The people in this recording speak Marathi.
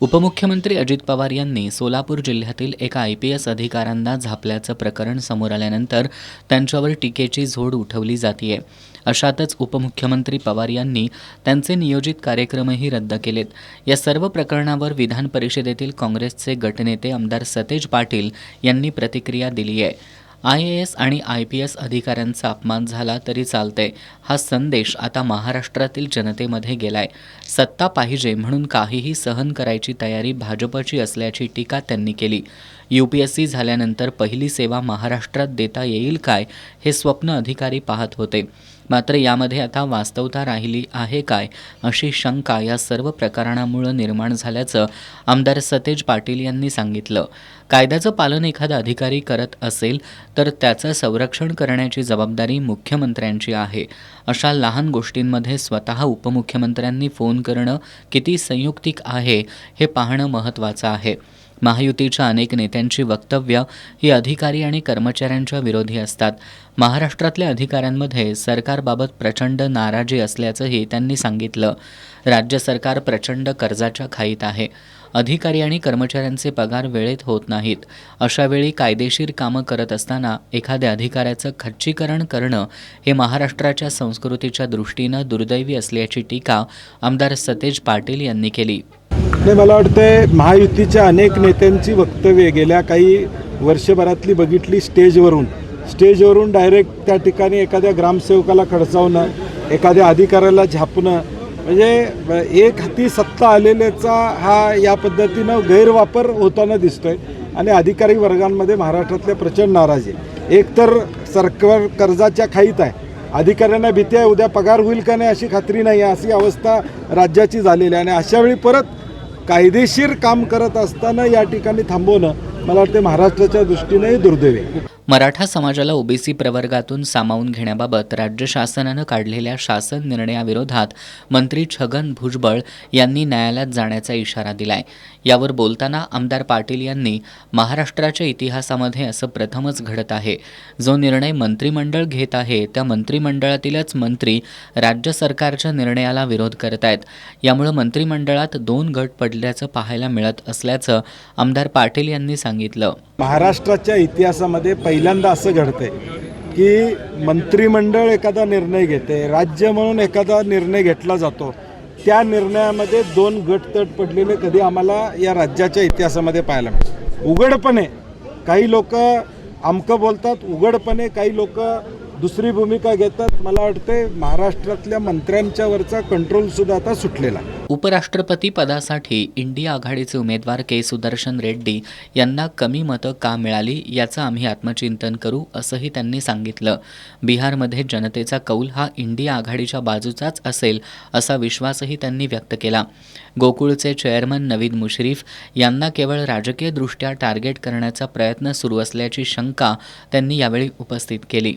उपमुख्यमंत्री अजित पवार यांनी सोलापूर जिल्ह्यातील एका IPS अधिकाऱ्यांना झापल्याचं प्रकरण समोर आल्यानंतर त्यांच्यावर टीकेची झोड उठवली जातीये. अशातच उपमुख्यमंत्री पवार यांनी त्यांचे नियोजित कार्यक्रमही रद्द केलेत. या सर्व प्रकरणावर विधान परिषदेतील काँग्रेसचे गटनेते आमदार सतेज पाटील यांनी प्रतिक्रिया दिली आहे. IAS आणि IPS अधिकाऱ्यांचा अपमान झाला तरी चालतंय, हा संदेश आता महाराष्ट्रातील जनतेमध्ये गेलाय. सत्ता पाहिजे म्हणून काहीही सहन करायची तयारी भाजपची असल्याची टीका त्यांनी केली. UPSC झाल्यानंतर पहिली सेवा महाराष्ट्रात देता येईल काय, हे स्वप्न अधिकारी पाहत होते. मात्र यामध्ये आता वास्तवता राहिली आहे काय, अशी शंका या सर्व प्रकरणामुळे निर्माण झाल्याचं आमदार सतेज पाटील यांनी सांगितलं. कायद्याचं पालन एखादा अधिकारी करत असेल तर त्याचं संरक्षण करण्याची जबाबदारी मुख्यमंत्र्यांची आहे. अशा लहान गोष्टींमध्ये स्वतः उपमुख्यमंत्र्यांनी फोन करणं किती संयुक्तिक आहे हे पाहणं महत्त्वाचं आहे. महायुतीच्या अनेक नेत्यांची वक्तव्य ही अधिकारी आणि कर्मचाऱ्यांच्या विरोधी असतात. महाराष्ट्रातल्या अधिकाऱ्यांमध्ये सरकारबाबत प्रचंड नाराजी असल्याचंही त्यांनी सांगितलं. राज्य सरकार प्रचंड कर्जाच्या खाईत आहे. अधिकारी आणि कर्मचाऱ्यांचे पगार वेळेत होत नाहीत. अशावेळी कायदेशीर कामं करत असताना एखाद्या अधिकाऱ्याचं खच्चीकरण करणं हे महाराष्ट्राच्या संस्कृतीच्या दृष्टीनं दुर्दैवी असल्याची टीका आमदार सतेज पाटील यांनी केली. मला वाटतंय महायुतीच्या अनेक नेत्यांची वक्तव्ये गेल्या काही वर्षभरातली बघितली स्टेजवरून डायरेक्ट त्या ठिकाणी एखाद्या ग्रामसेवकाला खडसावणं, एखाद्या अधिकाऱ्याला झापणं, म्हणजे एक हाती सत्ता आलेल्याचा हा या पद्धतीनं गैरवापर होताना दिसतोय आणि अधिकारी वर्गांमध्ये महाराष्ट्रातल्या प्रचंड नाराजी आहे. एकतर सरकार कर्जाच्या खाईत आहे, अधिकाऱ्यांना भीती आहे उद्या पगार होईल का नाही अशी खात्री नाही आहे, अशी अवस्था राज्याची झालेली आहे. आणि अशावेळी परत कायदेशीर काम करत असताना या ठिकाणी थांबवणं मला वाटते महाराष्ट्राच्या दृष्टीने दुर्दैवी आहे. मराठा समाजाला OBC प्रवर्गातून सामावून घेण्याबाबत राज्य शासनानं काढलेल्या शासन निर्णयाविरोधात मंत्री छगन भुजबळ यांनी न्यायालयात जाण्याचा इशारा दिलाय. यावर बोलताना आमदार पाटील यांनी महाराष्ट्राच्या इतिहासामध्ये असं प्रथमच घडत आहे. जो निर्णय मंत्रिमंडळ घेत आहे त्या मंत्रिमंडळातीलच मंत्री राज्य सरकारच्या निर्णयाला विरोध करत आहेत. यामुळे मंत्रिमंडळात 2 गट पडल्याचं पाहायला मिळत असल्याचं आमदार पाटील यांनी सांगितलं. महाराष्ट्राच्या इतिहासामध्ये पहिल्यांदा असं घडतंय की मंत्रिमंडळ एखादा निर्णय घेते, राज्य म्हणून एखादा निर्णय घेतला जातो, त्या निर्णयामध्ये 2 गट तट पडलेले कधी आम्हाला या राज्याच्या इतिहासामध्ये पाहायला मिळतं. उघडपणे काही लोक आमकं बोलतात, उघडपणे काही लोक दुसरी भूमिका घेतात. मला वाटते महाराष्ट्रातल्या मंत्र्यांच्या वरचा कंट्रोलसुद्धा आता सुटलेला. उपराष्ट्रपती पदासाठी इंडिया आघाडीचे उमेदवार के. सुदर्शन रेड्डी यांना कमी मतं का मिळाली याचं आम्ही आत्मचिंतन करू, असंही त्यांनी सांगितलं. बिहारमध्ये जनतेचा कौल हा इंडिया आघाडीच्या बाजूचाच असेल असा विश्वासही त्यांनी व्यक्त केला. गोकुळचे चेअरमन नवीद मुश्रीफ यांना केवळ राजकीयदृष्ट्या टार्गेट करण्याचा प्रयत्न सुरू असल्याची शंका त्यांनी यावेळी उपस्थित केली.